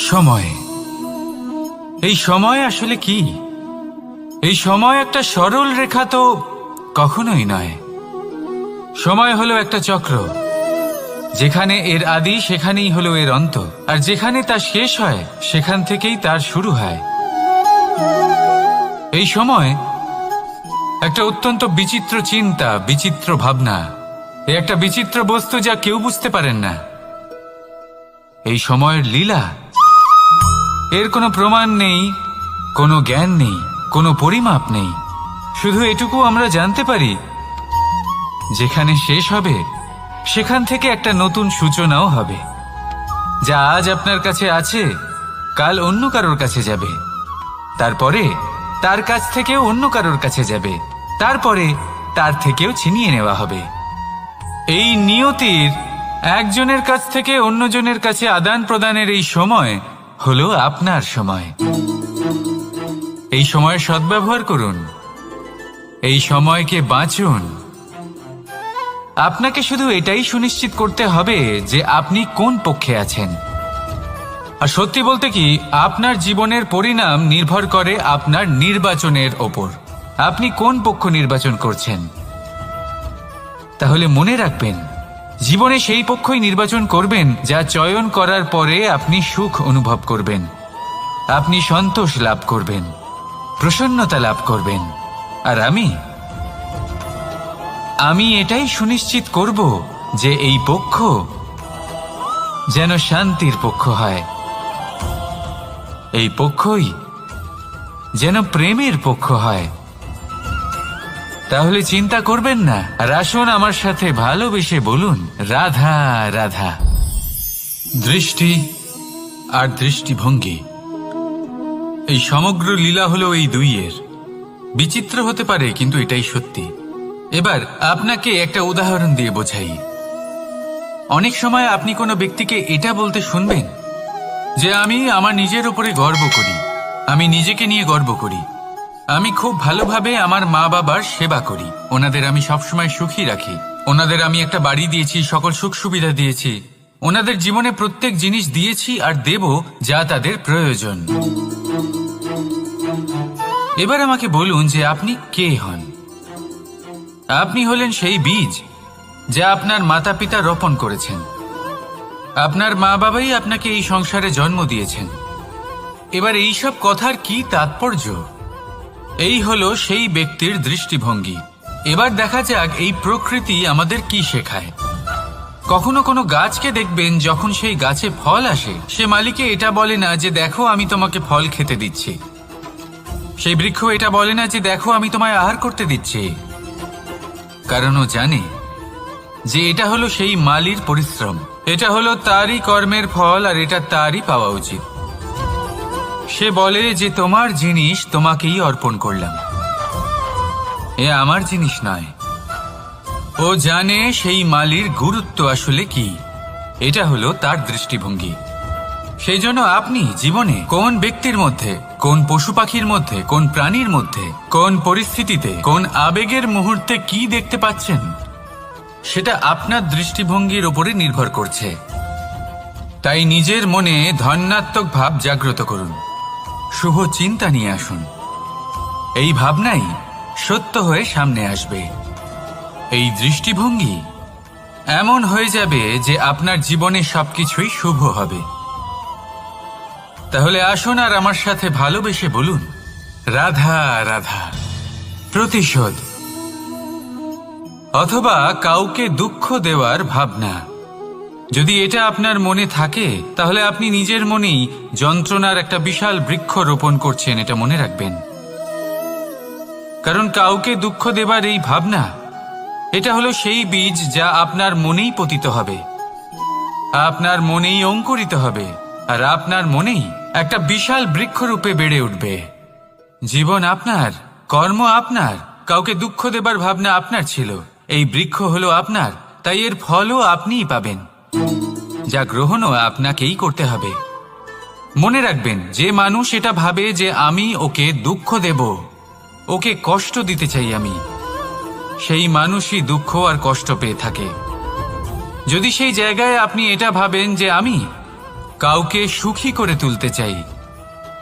সময়। এই সময় আসলে কি? এই সময় একটা সরল রেখা তো কখনোই নয়। সময় হলো একটা চক্র, যেখানে এর আদি সেখানেই হলো এর অন্ত, আর যেখানে তা শেষ হয় সেখান থেকেই তার শুরু হয়। এই সময় একটা অত্যন্ত বিচিত্র চিন্তা, বিচিত্র ভাবনা, একটা বিচিত্র বস্তু যা কেউ বুঝতে পারেন না। এই সময়ের লীলা, এর কোনো প্রমাণ নেই, কোনো জ্ঞান নেই, কোনো পরিমাপ নেই। শুধু এটুকু আমরা জানতে পারি, যেখানে শেষ হবে সেখান থেকে একটা নতুন সূচনাও হবে। যা আজ আপনার কাছে আছে কাল অন্য কারোর কাছে যাবে, তারপরে তার কাছ থেকেও অন্য কারোর কাছে যাবে, তারপরে তার থেকেও ছিনিয়ে নেওয়া হবে। এই নিয়তির একজনের কাছ থেকে অন্যজনের কাছে আদান প্রদানের এই সময় হলো আপনার সময়। এই সময়ের সদ্ব্যবহার করুন, এই সময়কে বাঁচুন। আপনাকে শুধু এটাই সুনিশ্চিত করতে হবে যে আপনি কোন পক্ষে আছেন। আর সত্যি বলতে কি, আপনার জীবনের পরিণাম নির্ভর করে আপনার নির্বাচনের ওপর। আপনি কোন পক্ষ নির্বাচন করছেন। তাহলে মনে রাখবেন, জীবনে সেই পক্ষই নির্বাচন করবেন যা চয়ন করার পরে আপনি সুখ অনুভব করবেন, আপনি সন্তোষ লাভ করবেন, প্রসন্নতা লাভ করবেন। আর আমি এটাই সুনিশ্চিত করব যে এই পক্ষ যেন শান্তির পক্ষ হয়, এই পক্ষই যেন প্রেমের পক্ষ হয়। তাহলে চিন্তা করবেন না, আর আসুন আমার সাথে ভালোবেসে বলুন, রাধা রাধা। দৃষ্টি আর দৃষ্টিভঙ্গি, এই সমগ্র লীলা হলো এই দুইয়ের। বিচিত্র হতে পারে, কিন্তু এটাই সত্যি। এবার আপনাকে একটা উদাহরণ দিয়ে বোঝাই। অনেক সময় আপনি কোনো ব্যক্তিকে এটা বলতে শুনবেন যে আমি আমার নিজের উপরে গর্ব করি, আমি নিজেকে নিয়ে গর্ব করি, আমি খুব ভালোভাবে আমার মা বাবার সেবা করি, ওনাদের আমি সবসময় সুখী রাখি, ওনাদের আমি একটা বাড়ি দিয়েছি, সকল সুখ সুবিধা দিয়েছি, ওনাদের জীবনে প্রত্যেক জিনিস দিয়েছি আর দেব যা তাদের প্রয়োজন। এবার আমাকে বলুন যে আপনি কে হন। আপনি হলেন সেই বীজ যা আপনার মাতা পিতা রোপণ করেছেন। আপনার মা বাবাই আপনাকে এই সংসারে জন্ম দিয়েছেন। এবার এইসব কথার কি তাৎপর্য? এই হলো সেই ব্যক্তির দৃষ্টিভঙ্গি। এবার দেখা যাক এই প্রকৃতি আমাদের কি শেখায়। কখনো কোনো গাছকে দেখবেন, যখন সেই গাছে ফল আসে, সে মালিকে এটা বলে না যে দেখো আমি তোমাকে ফল খেতে দিচ্ছি। সেই বৃক্ষ এটা বলে না যে দেখো আমি তোমায় আহার করতে দিচ্ছি, কারণ ও জানে যে এটা হলো সেই মালির পরিশ্রম, এটা হলো তারই কর্মের ফল, আর এটা তারই পাওয়া উচিত। সে বলে যে তোমার জিনিস তোমাকেই অর্পণ করলাম, এ আমার জিনিস নয়। ও জানে সেই মালির গুরুত্ব আসলে কি। এটা হলো তার দৃষ্টিভঙ্গি। সেই জন্য আপনি জীবনে কোন ব্যক্তির মধ্যে, কোন পশু পাখির মধ্যে, কোন প্রাণীর মধ্যে, কোন পরিস্থিতিতে, কোন আবেগের মুহূর্তে কি দেখতে পাচ্ছেন, সেটা আপনার দৃষ্টিভঙ্গির উপরে নির্ভর করছে। তাই নিজের মনে ধনাত্মক ভাব জাগ্রত করুন, শুভ চিন্তা নিয়ে আসুন। এই ভাবনাই সত্য হয়ে সামনে আসবে। এই দৃষ্টিভঙ্গি এমন হয়ে যাবে যে আপনার জীবনে সবকিছুই শুভ হবে। তাহলে আসুন আর আমার সাথে ভালোবেসে বলুন, রাধা রাধা। প্রতিশোধ অথবা কাউকে দুঃখ দেওয়ার ভাবনা, যদি এটা আপনার মনে থাকে, তাহলে আপনি নিজের মনেই যন্ত্রণার একটা বিশাল বৃক্ষ রোপণ করছেন, এটা মনে রাখবেন। কারণ কাউকে দুঃখ দেবার এই ভাবনা, এটা হলো সেই বীজ যা আপনার মনেই পতিত হবে, আপনার মনেই অঙ্কুরিত হবে, আর আপনার মনেই একটা বিশাল বৃক্ষরূপে বেড়ে উঠবে। জীবন আপনার, কর্ম আপনার, কাউকে দুঃখ দেবার ভাবনা আপনার ছিল, এই বৃক্ষ হলো আপনার, তাই এর ফলও আপনিই পাবেন, যা গ্রহণও আপনাকেই করতে হবে। মনে রাখবেন, যে মানুষ এটা ভাবে যে আমি ওকে দুঃখ দেব, ওকে কষ্ট দিতে চাই আমি, সেই মানুষই দুঃখ আর কষ্ট পেয়ে থাকে। যদি সেই জায়গায় আপনি এটা ভাবেন যে আমি কাউকে সুখী করে তুলতে চাই,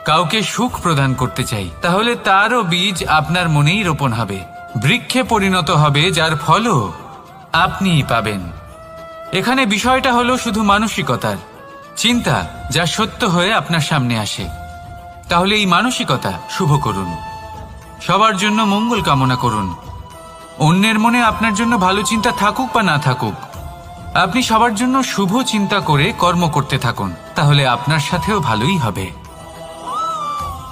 কাউকে সুখ প্রদান করতে চাই, তাহলে তারও বীজ আপনার মনেই রোপণ হবে, বৃক্ষে পরিণত হবে, যার ফলও আপনিই পাবেন। এখানে বিষয়টা হলো শুধু মানসিকতার চিন্তা, যা সত্য হয়ে আপনার সামনে আসে। তাহলে এই মানসিকতা শুভ করুন, সবার জন্য মঙ্গল কামনা করুন। অন্যের মনে আপনার জন্য ভালো চিন্তা থাকুক বা না থাকুক, আপনি সবার জন্য শুভ চিন্তা করে কর্ম করতে থাকুন, তাহলে আপনার সাথেও ভালোই হবে।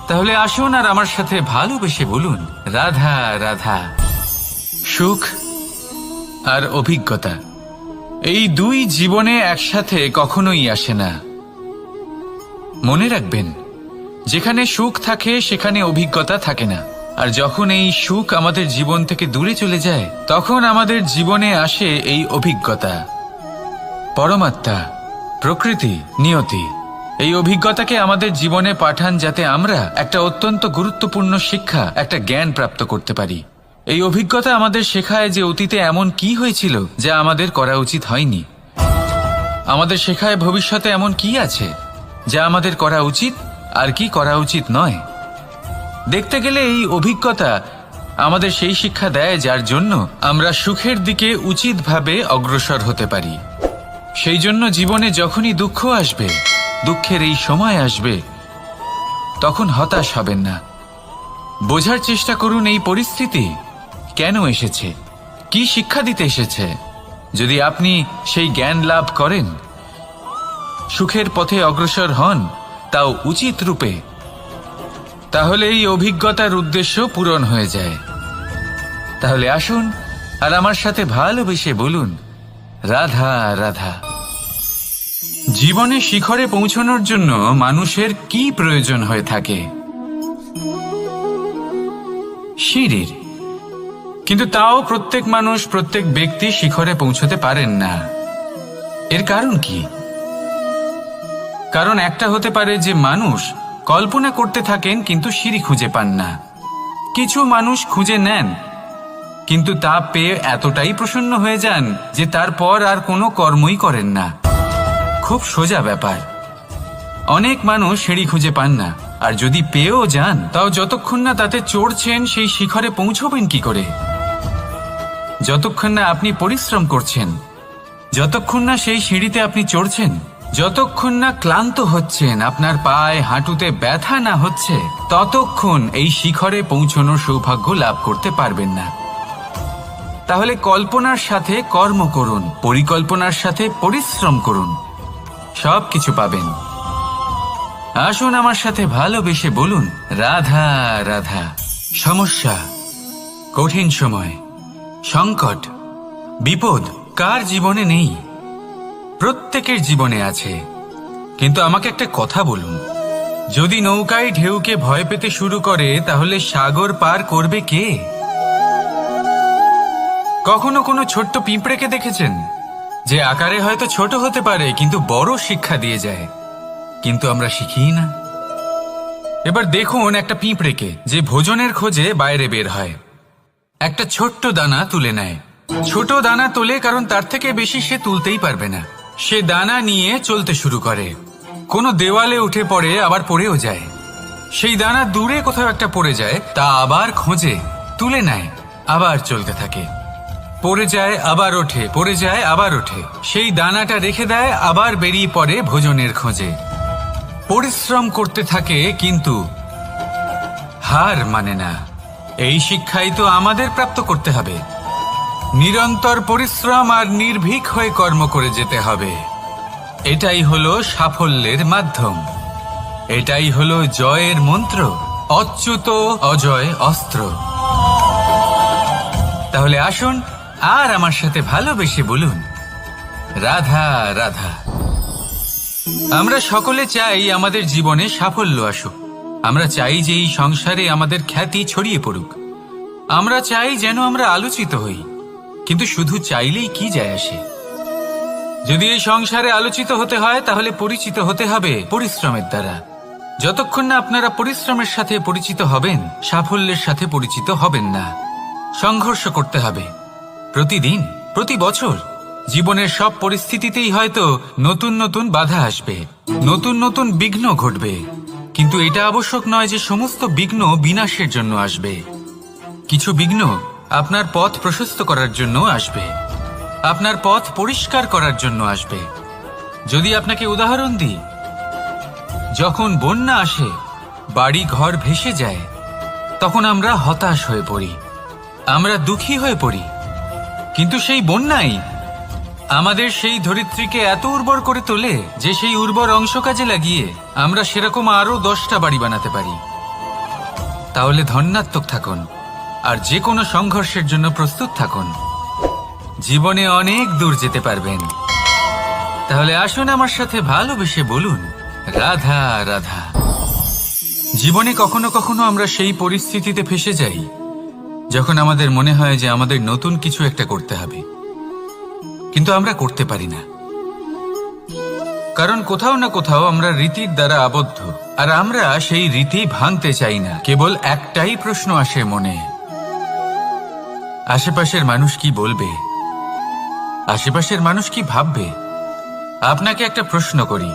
তাহলে আসুন আর আমার সাথে ভালোবেসে বলুন, রাধা রাধা। সুখ আর অভিজ্ঞতা, এই দুই জীবনে একসাথে কখনোই আসে না। মনে রাখবেন, যেখানে সুখ থাকে সেখানে অভিজ্ঞতা থাকে না। আর যখন এই সুখ আমাদের জীবন থেকে দূরে চলে যায়, তখন আমাদের জীবনে আসে এই অভিজ্ঞতা। পরমাত্মা, প্রকৃতি, নিয়তি এই অভিজ্ঞতাকে আমাদের জীবনে পাঠান, যাতে আমরা একটা অত্যন্ত গুরুত্বপূর্ণ শিক্ষা, একটা জ্ঞান প্রাপ্ত করতে পারি। এই অভিজ্ঞতা আমাদের শেখায় যে অতীতে এমন কি হয়েছিল যা আমাদের করা উচিত হয়নি। আমাদের শেখায় ভবিষ্যতে এমন কি আছে যা আমাদের করা উচিত আর কি করা উচিত নয়। দেখতে গেলে এই অভিজ্ঞতা আমাদের সেই শিক্ষা দেয় যার জন্য আমরা সুখের দিকে উচিতভাবে অগ্রসর হতে পারি। সেই জন্য জীবনে যখনই দুঃখ আসবে, দুঃখের এই সময় আসবে, তখন হতাশ হবেন না। বোঝার চেষ্টা করুন এই পরিস্থিতি কেন এসেছে, কি শিক্ষা দিতে এসেছে। যদি আপনি সেই জ্ঞান লাভ করেন, সুখের পথে অগ্রসর হন, তাও উচিত রূপে, তাহলে এই অভিজ্ঞতার উদ্দেশ্য পূরণ হয়ে যায়। তাহলে আসুন আর আমার সাথে ভালোবেসে বলুন, রাধা রাধা। জীবনে শিখরে পৌঁছানোর জন্য মানুষের কি প্রয়োজন হয়ে থাকে? সিঁড়ির। কিন্তু তাও প্রত্যেক মানুষ, প্রত্যেক ব্যক্তি শিখরে পৌঁছতে পারেন না। এর কারণ কি? কারণ একটা হতে পারে যে মানুষ কল্পনা করতে থাকেন কিন্তু সিঁড়ি খুঁজে পান না। কিছু মানুষ খুঁজে নেন কিন্তু তা পেয়ে এতটাই প্রসন্ন হয়ে যান যে তারপর আর কোনো কর্মই করেন না। খুব সোজা ব্যাপার। অনেক মানুষ সিঁড়ি খুঁজে পান না, আর যদি পেয়েও যান তাও যতক্ষণ না তাতে চড়ছেন সেই শিখরে পৌঁছবেন কি করে? যতক্ষণ না আপনি পরিশ্রম করছেন, যতক্ষণ না সেই সিঁড়িতে আপনি চড়ছেন, যতক্ষণ না ক্লান্ত হচ্ছেন, আপনার পায়ে হাঁটুতে ব্যথা না হচ্ছে, ততক্ষণ এই শিখরে পৌঁছানোর সৌভাগ্য লাভ করতে পারবেন না। তাহলে কল্পনার সাথে কর্ম করুন, পরিকল্পনার সাথে পরিশ্রম করুন, সব কিছু পাবেন। আসুন আমার সাথে ভালোবেসে বলুন, রাধা রাধা। সমস্যা, কঠিন সময়, সংকট, বিপদ কার জীবনে নেই? প্রত্যেকের জীবনে আছে। কিন্তু আমাকে একটা কথা বলুন, যদি নৌকায় ঢেউকে ভয় পেতে শুরু করে, তাহলে সাগর পার করবে কে? কখনো কোনো ছোট্ট পিঁপড়েকে দেখেছেন, যে আকারে হয়তো ছোট হতে পারে কিন্তু বড় শিক্ষা দিয়ে যায়? কিন্তু আমরা শিখি না। এবার দেখুন একটা পিঁপড়েকে, যে ভোজনের খোঁজে বাইরে বের হয়, একটা ছোট্ট দানা তুলে নেয়। ছোট দানা তোলে কারণ তার থেকে বেশি সে তুলতেই পারবে না। সে দানা নিয়ে চলতে শুরু করে, কোনো দেওয়ালে উঠে পড়ে, আবার পড়েও যায়। সেই দানা দূরে কোথাও একটা পড়ে যায়, তা আবার খোঁজে, তুলে নেয়, আবার চলতে থাকে। পড়ে যায় আবার ওঠে, পড়ে যায় আবার ওঠে। সেই দানাটা রেখে দেয়, আবার বেরিয়ে পড়ে ভোজনের খোঁজে। পরিশ্রম করতে থাকে কিন্তু হার মানে না। এই শিক্ষাই তো আমাদের প্রাপ্ত করতে হবে। নিরন্তর পরিশ্রম আর নির্ভীক হয়ে কর্ম করে যেতে হবে। এটাই হলো সাফল্যের মাধ্যম, এটাই হলো জয়ের মন্ত্র, অচ্যুত অজয় অস্ত্র। তাহলে আসুন আর আমার সাথে ভালোবেসে বলুন, রাধা রাধা। আমরা সকলে চাই আমাদের জীবনে সাফল্য আসুক। আমরা চাই যে এই সংসারে আমাদের খ্যাতি ছড়িয়ে পড়ুক। আমরা চাই যেন আমরা আলোচিত হই। কিন্তু শুধু চাইলেই কি যায় আসে? যদি এই সংসারে আলোচিত হতে হয়, তাহলে পরিচিত হতে হবে পরিশ্রমের দ্বারা। যতক্ষণ না আপনারা পরিশ্রমের সাথে পরিচিত হবেন, সাফল্যের সাথে পরিচিত হবেন না। সংঘর্ষ করতে হবে প্রতিদিন, প্রতি বছর। জীবনের সব পরিস্থিতিতেই হয়তো নতুন নতুন বাধা আসবে, নতুন নতুন বিঘ্ন ঘটবে, কিন্তু এটা আবশ্যক নয় যে সমস্ত বিঘ্ন বিনাশের জন্য আসবে। কিছু বিঘ্ন আপনার পথ প্রশস্ত করার জন্য আসবে, আপনার পথ পরিষ্কার করার জন্য আসবে। যদি আপনাকে উদাহরণ দিই, যখন বন্যা আসে, বাড়ি ঘর ভেসে যায়, তখন আমরা হতাশ হয়ে পড়ি, আমরা দুঃখী হয়ে পড়ি। কিন্তু সেই বন্যাই আমাদের সেই ধরিত্রীকে এত উর্বর করে তোলে যে সেই উর্বর অংশ কাজে লাগিয়ে আমরা সেরকম আরো 10টা বাড়ি বানাতে পারি। তাহলে ধন্যাত্মক থাকুন আর যে কোনো সংঘর্ষের জন্য প্রস্তুত থাকুন। জীবনে অনেক দূর যেতে পারবেন। তাহলে আসুন আমার সাথে ভালোবেসে বলুন, রাধা রাধা। জীবনে কখনো কখনো আমরা সেই পরিস্থিতিতে ফেসে যাই যখন আমাদের মনে হয় যে আমাদের নতুন কিছু একটা করতে হবে, কিন্তু আমরা করতে পারি না, কারণ কোথাও না কোথাও আমরা রীতির দ্বারা আবদ্ধ, আর আমরা সেই রীতি ভাঙতে চাই না। কেবল একটাই প্রশ্ন আসে মনে, আশেপাশের মানুষ কি বলবে, আশেপাশের মানুষ কি ভাববে। আপনাকে একটা প্রশ্ন করি,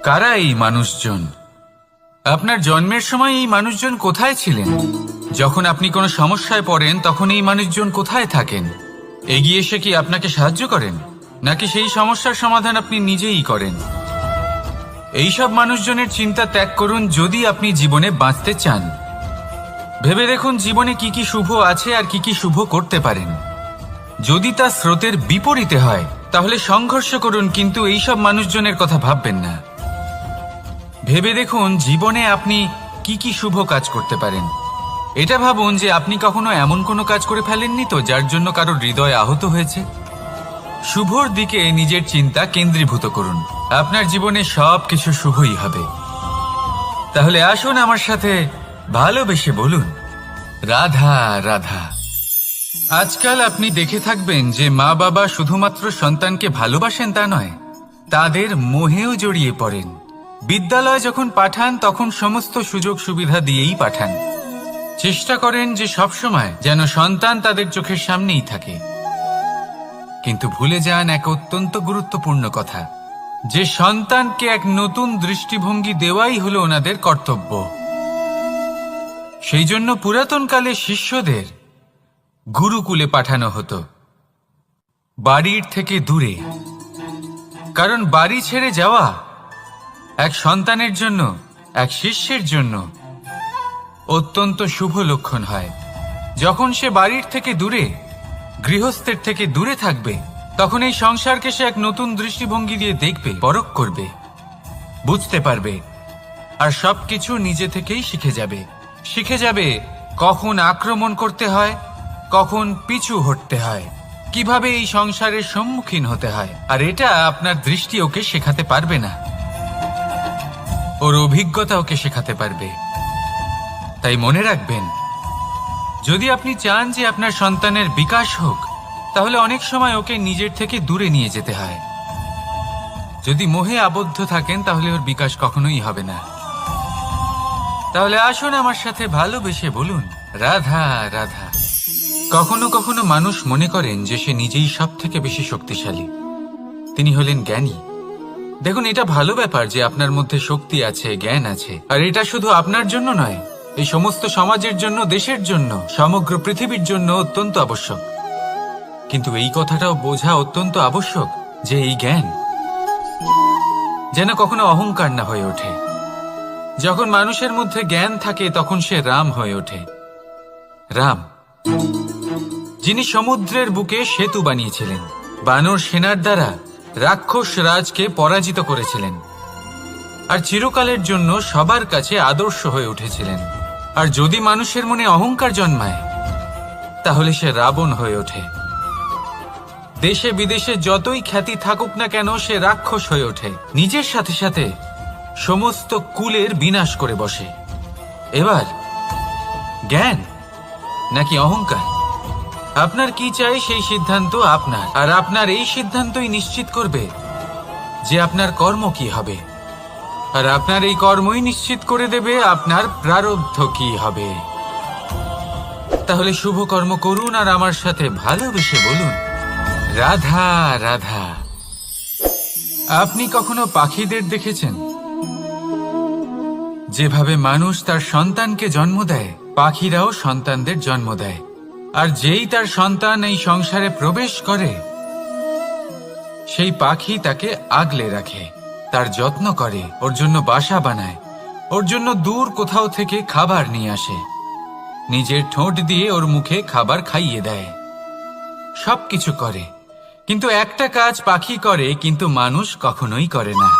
কারা এই মানুষজন? আপনার জন্মের সময় এই মানুষজন কোথায় ছিলেন? যখন আপনি কোনো সমস্যায় পড়েন তখন এই মানুষজন কোথায় থাকেন? এগিয়ে এসে কি আপনাকে সাহায্য করেন, নাকি সেই সমস্যার সমাধান আপনি নিজেই করেন? এইসব মানুষজনের চিন্তা ত্যাগ করুন যদি আপনি জীবনে বাঁচতে চান। ভেবে দেখুন জীবনে কি কি শুভ আছে আর কি কি শুভ করতে পারেন। যদি তা স্রোতের বিপরীতে হয় তাহলে সংঘর্ষ করুন, কিন্তু এইসব মানুষজনের কথা ভাববেন না। ভেবে দেখুন জীবনে আপনি কি কি শুভ কাজ করতে পারেন। এটা ভাবুন যে আপনি কখনো এমন কোনো কাজ করে ফেলেননি তো যার জন্য কারো হৃদয় আহত হয়েছে। শুভর দিকে নিজের চিন্তা কেন্দ্রীভূত করুন, আপনার জীবনে সব কিছু শুভই হবে। তাহলে আসুন আমার সাথে ভালোবেসে বলুন, রাধা রাধা। আজকাল আপনি দেখে থাকবেন যে মা বাবা শুধুমাত্র সন্তানকে ভালোবাসেন তা নয়, তাদের মোহেও জড়িয়ে পড়েন। বিদ্যালয়ে যখন পাঠান তখন সমস্ত সুযোগ সুবিধা দিয়েই পাঠান, চেষ্টা করেন যে সবসময় যেন সন্তান তাদের চোখের সামনেই থাকে। কিন্তু ভুলে যান এক অত্যন্ত গুরুত্বপূর্ণ কথা, যে সন্তানকে এক নতুন দৃষ্টিভঙ্গি দেওয়াই হলো ওনাদের কর্তব্য। সেই জন্য পুরাতনকালে শিষ্যদের গুরুকুলে পাঠানো হতো, বাড়ির থেকে দূরে। কারণ বাড়ি ছেড়ে যাওয়া এক সন্তানের জন্য, এক শিষ্যের জন্য অত্যন্ত শুভ লক্ষণ হয়। যখন সে বাড়ির থেকে দূরে, গৃহস্থের থেকে দূরে থাকবে, তখন এই সংসারকে সে এক নতুন দৃষ্টিভঙ্গি দিয়ে দেখবে, পরখ করবে, বুঝতে পারবে, আর সবকিছু নিজে থেকেই শিখে যাবে কখন আক্রমণ করতে হয়, কখন পিছু হটতে হয়, কিভাবে এই সংসারের সম্মুখীন হতে হয়। আর এটা আপনার দৃষ্টি ওকে শেখাতে পারবে না, ওর অভিজ্ঞতা ওকে শেখাতে পারবে। তাই মনে রাখবেন, যদি আপনি চান যে আপনার সন্তানের বিকাশ হোক, তাহলে অনেক সময় ওকে নিজের থেকে দূরে নিয়ে যেতে হয়। যদি মোহে আবদ্ধ থাকেন তাহলে ওর বিকাশ কখনোই হবে না। তাহলে আসুন আমার সাথে ভালোবেসে বলুন, রাধা রাধা। কখনো কখনো মানুষ মনে করেন যে সে নিজেই সব থেকে বেশি শক্তিশালী, তিনি হলেন জ্ঞানী। দেখুন, এটা ভালো ব্যাপার যে আপনার মধ্যে শক্তি আছে, জ্ঞান আছে, আর এটা শুধু আপনার জন্য নয়, এই সমস্ত সমাজের জন্য, দেশের জন্য, সমগ্র পৃথিবীর জন্য অত্যন্ত আবশ্যক। কিন্তু এই কথাটাও বোঝা অত্যন্ত আবশ্যক যে এই জ্ঞান যেন কখনো অহংকার না হয়ে ওঠে। যখন মানুষের মধ্যে জ্ঞান থাকে তখন সে রাম হয়ে ওঠে। রাম, যিনি সমুদ্রের বুকে সেতু বানিয়েছিলেন, বানর সেনার দ্বারা রাক্ষস রাজকে পরাজিত করেছিলেন, আর চিরকালের জন্য সবার কাছে আদর্শ হয়ে উঠেছিলেন। আর যদি মানুষের মনে অহংকার জন্মায় তাহলে সে রাবণ হয়ে ওঠে। দেশে বিদেশে যতই খ্যাতি থাকুক না কেন, সে রাক্ষস হয়ে ওঠে, নিজের সাথে সাথে সমস্ত কুলের বিনাশ করে বসে। এবার জ্ঞান নাকি অহংকার, আপনার কি চাই সেই সিদ্ধান্ত আপনার, আর আপনার এই সিদ্ধান্তই নিশ্চিত করবে যে আপনার কর্ম কি হবে, আর আপনার এই কর্মই নিশ্চিত করে দেবে আপনার প্রারব্ধ কি হবে। তাহলে শুভ কর্ম করুন আর আমার সাথে ভালোবেসে বলুন, রাধা রাধা। আপনি কখনো পাখিদের দেখেছেন? যেভাবে মানুষ তার সন্তানকে জন্ম দেয়, পাখিরাও সন্তানদের জন্ম দেয়। আর যেই তার সন্তান এই সংসারে প্রবেশ করে, সেই পাখি তাকে আগলে রাখে, তার যত্ন করে, ওর জন্য বাসা বানায়, ওর জন্য দূর কোথাও থেকে খাবার নিয়ে আসে, নিজের ঠোঁট দিয়ে ওর মুখে খাবার খাইয়ে দেয়, সবকিছু করে। কিন্তু একটা কাজ পাখি করে, কিন্তু মানুষ কখনোই করে না।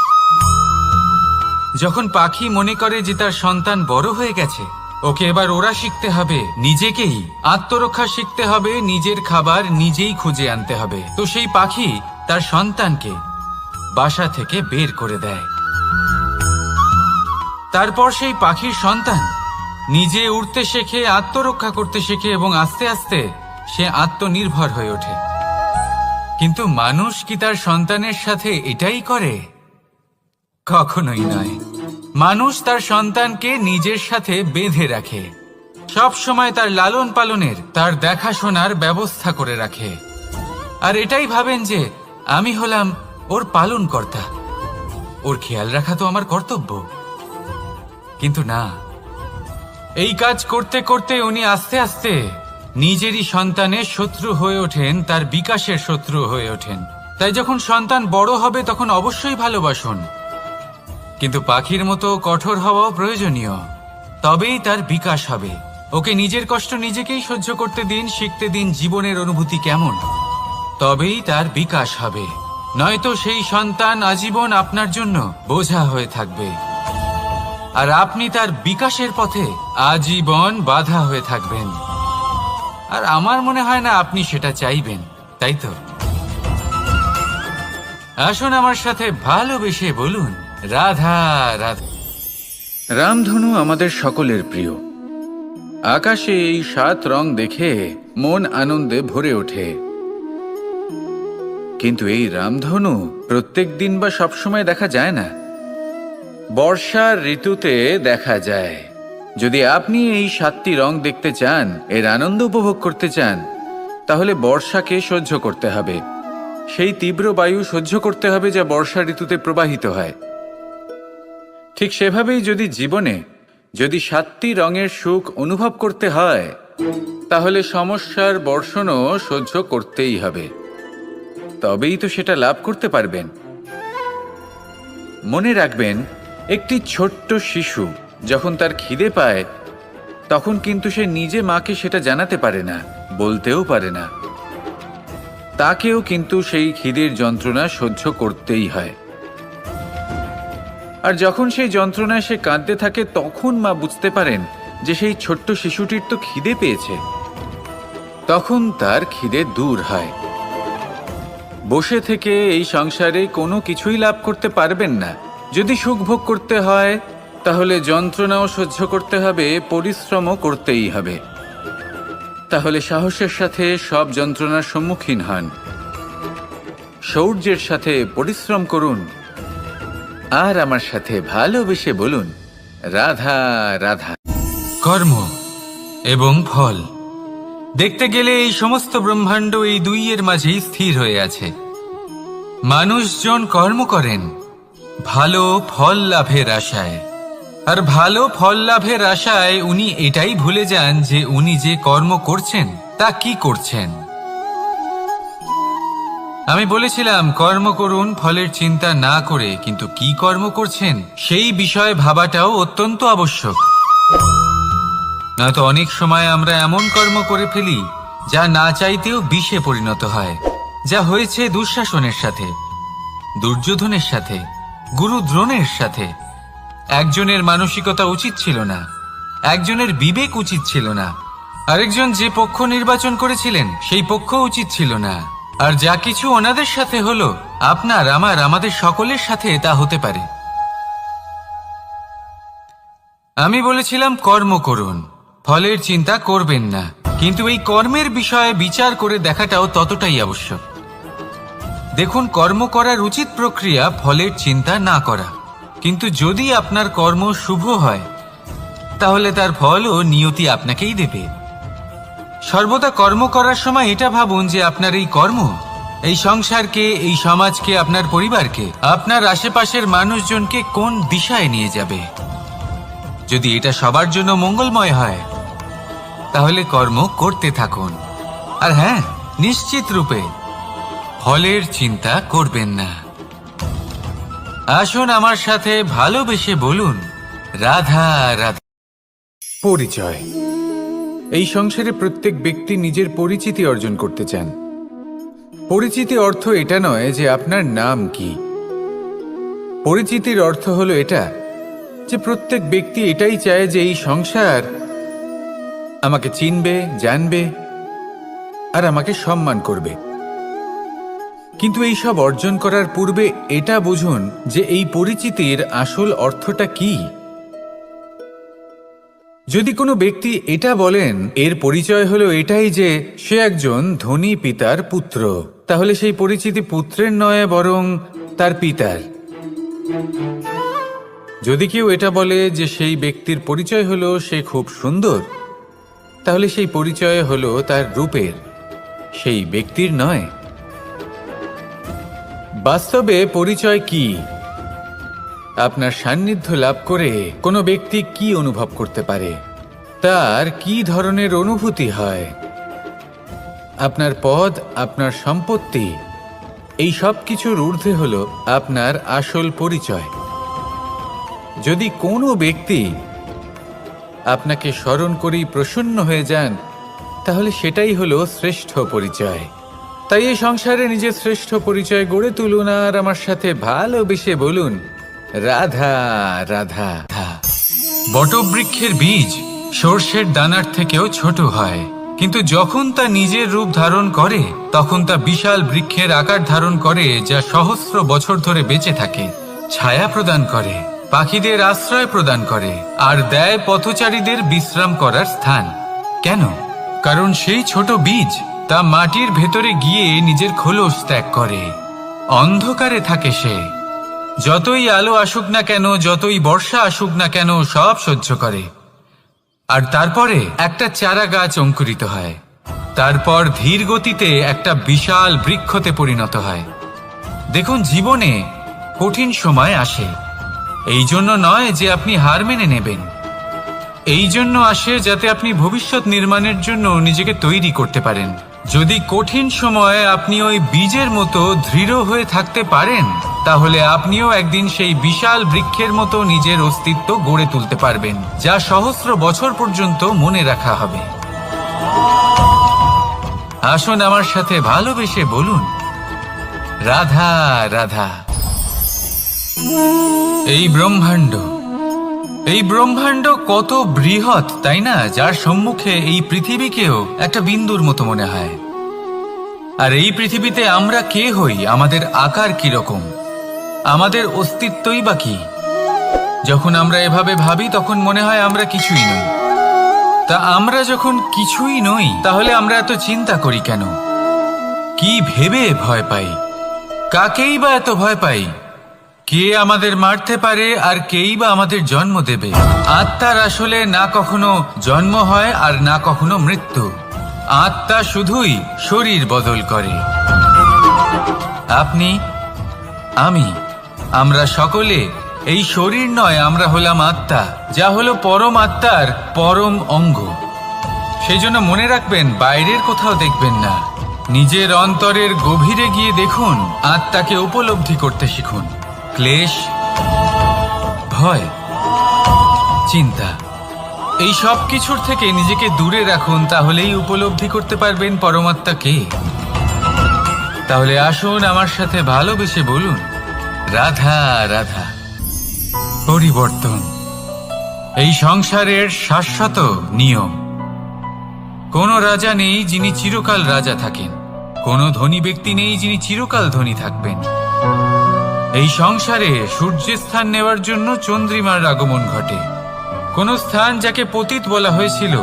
যখন পাখি মনে করে যে তার সন্তান বড় হয়ে গেছে, ওকে এবার ওরা শিখতে হবে, নিজেকেই আত্মরক্ষা শিখতে হবে, নিজের খাবার নিজেই খুঁজে আনতে হবে, তো সেই পাখি তার সন্তানকে বাসা থেকে বের করে দেয়। তারপর সেই পাখির সন্তান নিজে উড়তে শেখে, আত্মরক্ষা করতে শেখে এবং আস্তে আস্তে সে আত্মনির্ভর হয়ে ওঠে। কিন্তু মানুষ কি তার সন্তানের সাথে এটাই করে? কখনোই নয়। মানুষ তার সন্তানকে নিজের সাথে বেঁধে রাখে, সব সময় তার লালন পালনের, তার দেখাশোনার ব্যবস্থা করে রাখে, আর এটাই ভাবেন যে আমি হলাম ওর পালনকর্তা, ওর খেয়াল রাখা তো আমার কর্তব্য। কিন্তু না, এই কাজ করতে করতে উনি আস্তে আস্তে নিজেরই সন্তানের শত্রু হয়ে ওঠেন, তার বিকাশের শত্রু হয়ে ওঠেন। তাই যখন সন্তান বড় হবে তখন অবশ্যই ভালোবাসুন, কিন্তু পাখির মতো কঠোর হওয়াও প্রয়োজনীয়, তবেই তার বিকাশ হবে। ওকে নিজের কষ্ট নিজেকেই সহ্য করতে দিন, শিখতে দিন জীবনের অনুভূতি কেমন, তবেই তার বিকাশ হবে। নয়তো সেই সন্তান আজীবন আপনার জন্য বোঝা হয়ে থাকবে, আর আপনি তার বিকাশের পথে আজীবন বাধা হয়ে থাকবেন। আর আমার মনে হয় না আপনি সেটা চাইবেন, তাই তো? আসুন আমার সাথে ভালোবেসে বলুন, রাধা রাধা। রামধনু আমাদের সকলের প্রিয়। আকাশে এই 7 রং দেখে মন আনন্দে ভরে ওঠে। কিন্তু এই রামধনু প্রত্যেক দিন বা সবসময় দেখা যায় না, বর্ষার ঋতুতে দেখা যায়। যদি আপনি এই 7টি রং দেখতে চান, এর আনন্দ উপভোগ করতে চান, তাহলে বর্ষাকে সহ্য করতে হবে, সেই তীব্র বায়ু সহ্য করতে হবে যা বর্ষা ঋতুতে প্রবাহিত হয়। ঠিক সেভাবেই যদি জীবনে 7টি রঙের সুখ অনুভব করতে হয়, তাহলে সমস্যার বর্ষণও সহ্য করতেই হবে, তবেই তো সেটা লাভ করতে পারবেন। মনে রাখবেন, একটি ছোট্ট শিশু যখন তার খিদে পায়, তখন কিন্তু সে নিজে মাকে সেটা জানাতে পারে না, বলতেও পারে না। তাকেও কিন্তু সেই খিদের যন্ত্রণা সহ্য করতেই হয়। আর যখন সেই যন্ত্রণায় সে কাঁদতে থাকে, তখন মা বুঝতে পারেন যে সেই ছোট্ট শিশুটির তো খিদে পেয়েছে, তখন তার খিদে দূর হয়। বসে থেকে এই সংসারে কোনো কিছুই লাভ করতে পারবেন না। যদি সুখ ভোগ করতে হয়, তাহলে যন্ত্রণাও সহ্য করতে হবে, পরিশ্রমও করতেই হবে। তাহলে সাহসের সাথে সব যন্ত্রণার সম্মুখীন হন, শৌর্যের সাথে পরিশ্রম করুন, আর আমার সাথে ভালোবেসে বলুন, রাধা রাধা। কর্ম এবং ফল দেখতে গেলে এই সমস্ত ব্রহ্মাণ্ড এই দুইয়ের মাঝেই স্থির হয়ে আছে। মানুষজন কর্ম করেন ভালো ফল লাভের আশায়, আর ভালো ফল লাভের আশায় উনি এটাই ভুলে যান যে উনি যে কর্ম করছেন তা কি করছেন। আমি বলেছিলাম কর্ম করুন ফলের চিন্তা না করে, কিন্তু কি কর্ম করছেন সেই বিষয়ে ভাবাটাও অত্যন্ত আবশ্যক। নয়তো অনেক সময় আমরা এমন কর্ম করে ফেলি যা না চাইতেও বিষে পরিণত হয়, যা হয়েছে দুঃশাসনের সাথে, দুর্যোধনের সাথে, গুরু দ্রোণের সাথে। একজনের মানসিকতা উচিত ছিল না, একজনের বিবেক উচিত ছিল না, আরেকজন যে পক্ষ নির্বাচন করেছিলেন সেই পক্ষ উচিত ছিল না। আর যা কিছু ওনাদের সাথে হলো, আপনার আমার আমাদের সকলের সাথে তা হতে পারে। আমি বলেছিলাম কর্ম করুন, ফলের চিন্তা করবেন না, কিন্তু এই কর্মের বিষয়ে বিচার করে দেখাটাও ততটাই আবশ্যক। দেখুন, কর্ম করার উচিত প্রক্রিয়া ফলের চিন্তা না করা, কিন্তু যদি আপনার কর্ম শুভ হয় তাহলে তার ফলও নিয়তি আপনাকেই দেবে। সর্বদা কর্ম করার সময় এটা ভাবুন যে আপনার এই কর্ম এই সংসারকে, এই সমাজকে, আপনার পরিবারকে, আপনার আশেপাশের মানুষজনকে কোন দিশায় নিয়ে যাবে। যদি এটা সবার জন্য মঙ্গলময় হয় তাহলে কর্ম করতে থাকুন। আর হ্যাঁ, নিশ্চিত রূপে ফলের চিন্তা করবেন না। আসুন আমার সাথে ভালোবেসে বলুন, রাধা রাধা। পরিচয়। এই সংসারে প্রত্যেক ব্যক্তি নিজের পরিচিতি অর্জন করতে চান। পরিচিতি অর্থ এটা নয় যে আপনার নাম কি। পরিচিতির অর্থ হলো এটা যে প্রত্যেক ব্যক্তি এটাই চায় যে এই সংসার আমাকে চিনবে, জানবে আর আমাকে সম্মান করবে। কিন্তু এই সব অর্জন করার পূর্বে এটা বুঝুন যে এই পরিচিতির আসল অর্থটা কি। যদি কোনো ব্যক্তি এটা বলেন এর পরিচয় হলো এটাই যে সে একজন ধনী পিতার পুত্র, তাহলে সেই পরিচিতি পুত্রের নয় বরং তার পিতার। যদি কেউ এটা বলে যে সেই ব্যক্তির পরিচয় হলো সে খুব সুন্দর, তাহলে সেই পরিচয় হলো তার রূপের, সেই ব্যক্তির নয়। বাস্তবে পরিচয় কি? আপনার সান্নিধ্য লাভ করে কোনো ব্যক্তি কি অনুভব করতে পারে, তার কি ধরনের অনুভূতি হয়, আপনার পদ, আপনার সম্পত্তি, এই সব কিছুর ঊর্ধ্বে হলো আপনার আসল পরিচয়। যদি কোনো ব্যক্তি আপনাকে স্মরণ করেই প্রসন্ন হয়ে যান, তাহলে সেটাই হলো শ্রেষ্ঠ পরিচয়। তাই এই সংসারে নিজের শ্রেষ্ঠ পরিচয় গড়ে তুলুন আর আমার সাথে ভালোবেসে বলুন, রাধা রাধা। বটবৃক্ষের বীজ সর্ষের দানার থেকেও ছোট হয়, কিন্তু যখন তা নিজের রূপ ধারণ করে তখন তা বিশাল বৃক্ষের আকার ধারণ করে, যা সহস্র বছর ধরে বেঁচে থাকে, ছায়া প্রদান করে, পাখিদের আশ্রয় প্রদান করে আর দেয় পথচারীদের বিশ্রাম করার স্থান। কেন? কারণ সেই ছোট বীজ তা মাটির ভেতরে গিয়ে নিজের খোলস ত্যাগ করে। অন্ধকারে থাকে সে, যতই আলো আসুক না কেন, যতই বর্ষা আসুক না কেন, সব সহ্য করে। আর তারপরে একটা চারা গাছ অঙ্কুরিত হয়, তারপর ধীর গতিতে একটা বিশাল বৃক্ষতে পরিণত হয়। দেখুন, জীবনে কঠিন সময় আসে, এই জন্য নয় যে আপনি হার মেনে নেবেন, এই জন্য আসে যাতে আপনি ভবিষ্যৎ নির্মাণের জন্য নিজেকে তৈরি করতে পারেন। যদি কঠিন সময়ে আপনি ওই বীজের মতো দৃঢ় হয়ে থাকতে পারেন, তাহলে আপনিও একদিন সেই বিশাল বৃক্ষের মতো নিজের অস্তিত্ব গড়ে তুলতে পারবেন, যা সহস্র বছর পর্যন্ত মনে রাখা হবে। আসুন আমার সাথে ভালোবেসে বলুন, রাধা রাধা। এই ব্রহ্মাণ্ড কত বৃহৎ, তাই না? যার সম্মুখে এই পৃথিবীকেও একটা বিন্দুর মতো মনে হয়। আর এই পৃথিবীতে আমরা কে হই, আমাদের আকার কিরকম, আমাদের অস্তিত্বই বা কি? যখন আমরা এভাবে ভাবি তখন মনে হয় আমরা কিছুই নই। তা আমরা যখন কিছুই নই, তাহলে আমরা এত চিন্তা করি কেন? কি ভেবে ভয় পাই? কাকেই বা এত ভয় পাই? কে আমাদের মারতে পারে আর কেই বা আমাদের জন্ম দেবে? আত্মার আসলে না কখনো জন্ম হয় আর না কখনো মৃত্যু। আত্মা শুধুই শরীর বদল করে। আপনি, আমি, আমরা সকলে এই শরীর নয়, আমরা হলাম আত্মা, যা হলো পরম আত্মার পরম অঙ্গ। সেই জন্য মনে রাখবেন, বাইরের কোথাও দেখবেন না, নিজের অন্তরের গভীরে গিয়ে দেখুন, আত্মাকে উপলব্ধি করতে শিখুন। ক্লেশ, ভয়, চিন্তা, এই সব কিছুর থেকে নিজেকে দূরে রাখুন, তাহলেই উপলব্ধি করতে পারবেন পরমাত্মাকে। তাহলে আসুন আমার সাথে ভালোবেসে বলুন, রাধা রাধা। পরিবর্তন এই সংসারের শাশ্বত নিয়ম। কোনো রাজা নেই যিনি চিরকাল রাজা থাকেন, কোনো ধনী ব্যক্তি নেই যিনি চিরকাল ধনী থাকবেন। এই সংসারে সূর্যের স্থান নেওয়ার জন্য চন্দ্রিমার আগমন ঘটে। কোন স্থান যাকে পতিত বলা হয়েছিল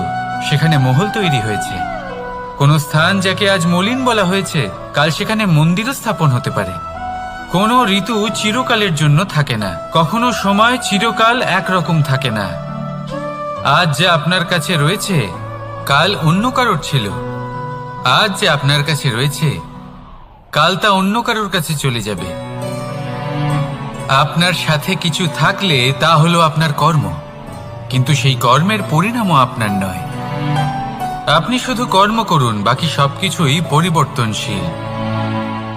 সেখানে মহল তৈরি হয়েছে। কোন স্থান যাকে আজ মলিন বলা হয়েছে, কাল সেখানে মন্দিরও স্থাপন হতে পারে। কোন ঋতু চিরকালের জন্য থাকে না, কখনো সময় চিরকাল একরকম থাকে না। আজ যা আপনার কাছে রয়েছে কাল অন্য কারোর ছিল, আজ যে আপনার কাছে রয়েছে কাল তা অন্য কারোর কাছে চলে যাবে। আপনার সাথে কিছু থাকলে তা হলো আপনার কর্ম, কিন্তু সেই কর্মের পরিণামও আপনার নয়। আপনি শুধু কর্ম করুন, বাকি সবকিছুই পরিবর্তনশীল।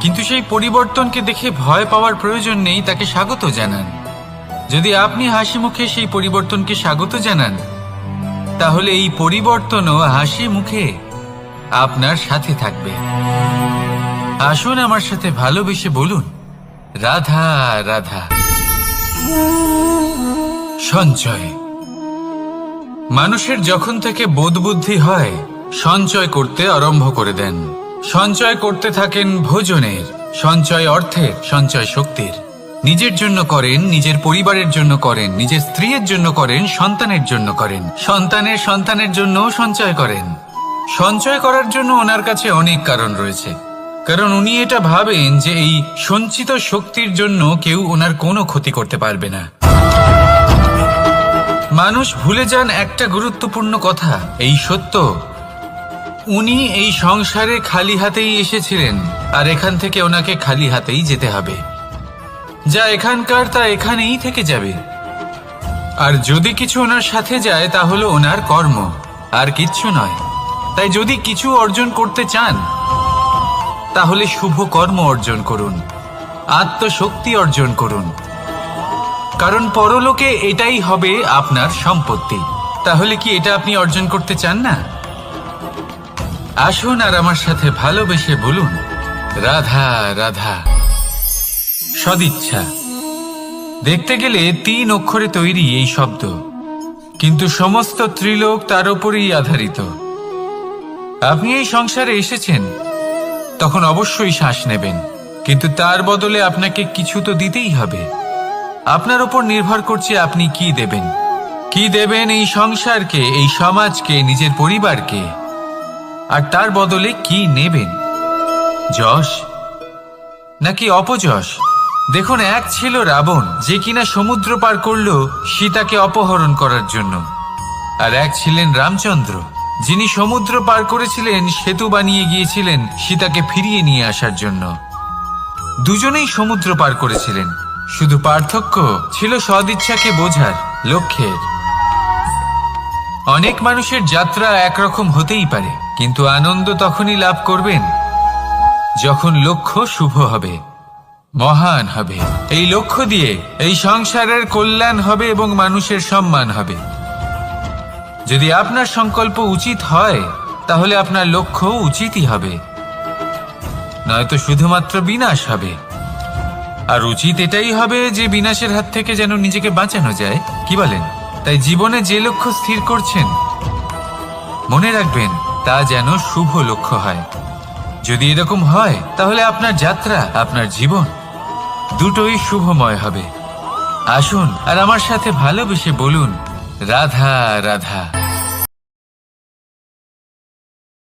কিন্তু সেই পরিবর্তনকে দেখে ভয় পাওয়ার প্রয়োজন নেই, তাকে স্বাগত জানান। যদি আপনি হাসি মুখে সেই পরিবর্তনকে স্বাগত জানান, তাহলে এই পরিবর্তনও হাসি মুখে আপনার সাথে থাকবে। আসুন আমার সাথে ভালোবেসে বলুন, রাধা রাধা। সঞ্চয়। মানুষের যখন থেকে বোধবুদ্ধি হয়, সঞ্চয় করতে আরম্ভ করে দেন। সঞ্চয় করতে থাকেন ভোজনের, সঞ্চয় অর্থের, সঞ্চয় শক্তির। নিজের জন্য করেন, নিজের পরিবারের জন্য করেন, নিজের স্ত্রীর জন্য করেন, সন্তানের জন্য করেন, সন্তানের জন্য সঞ্চয় করেন। সঞ্চয় করার জন্য ওনার কাছে অনেক কারণ রয়েছে, কারণ উনি এটা ভাবেন যে এই সঞ্চিত শক্তির জন্য কেউ ওনার কোনো ক্ষতি করতে পারবে না। মানুষ ভুলে যান একটা গুরুত্বপূর্ণ কথা, এই সত্য, উনি এই সংসারে খালি হাতেই এসেছিলেন, আর এখান থেকে ওনাকে খালি হাতেই যেতে হবে। যা এখানকার তা এখানেই থেকে যাবে। আর যদি কিছু ওনার সাথে যায় তা হলো ওনার কর্ম, আর কিচ্ছু নয়। তাই যদি কিছু অর্জন করতে চান, তাহলে শুভ কর্ম অর্জন করুন, আত্মশক্তি অর্জন করুন, কারণ পরলোকে এটাই হবে আপনার সম্পত্তি। তাহলে কি এটা আপনি অর্জন করতে চান না? আসুন আর আমার সাথে ভালোবেসে বলুন, রাধা রাধা। সদিচ্ছা। দেখতে গেলে 3 অক্ষরে তৈরি এই শব্দ, কিন্তু সমস্ত ত্রিলোক তার উপরই আধারিত। আপনি এই সংসারে এসেছেন, তখন অবশ্যই শ্বাস নেবেন, কিন্তু তার বদলে আপনাকে কিছু তো দিতেই হবে। আপনার উপর নির্ভর করছে আপনি কি দেবেন। কি দেবেন এই সংসারকে, এই সমাজকে, নিজের পরিবারকে, আর তার বদলে কি নেবেন? যশ নাকি অপযশ? দেখুন, এক ছিল রাবণ, যে কিনা সমুদ্র পার করলো সীতাকে অপহরণ করার জন্য, আর এক ছিলেন রামচন্দ্র, যিনি সমুদ্র পার করেছিলেন, সেতু বানিয়ে গিয়েছিলেন সীতাকে ফিরিয়ে নিয়ে আসার জন্য। দুজনেই সমুদ্র পার করেছিলেন, শুধু পার্থক্য ছিল সদিচ্ছাকে বোঝার, লক্ষ্যের। অনেক মানুষের যাত্রা একরকম হতেই পারে, কিন্তু আনন্দ তখনই লাভ করবেন যখন লক্ষ্য শুভ হবে, মহান হবে। এই লক্ষ্য দিয়ে এই সংসারের কল্যাণ হবে এবং মানুষের সম্মান হবে। যদি আপনার সংকল্প উচিত হয়, তাহলে আপনার লক্ষ্য উচিতই হবে, নয়তো শুধুমাত্র বিনাশ হবে। আর উচিত এটাই হবে যে বিনাশের হাত থেকে যেন নিজেকে বাঁচানো যায়, কি বলেন? তাই জীবনে যে লক্ষ্য স্থির করছেন, মনে রাখবেন তা যেন শুভ লক্ষ্য হয়। যদি এরকম হয়, তাহলে আপনার যাত্রা, আপনার জীবন দুটোই শুভময় হবে। আসুন আর আমার সাথে ভালোবেসে বলুন, রাধা রাধা।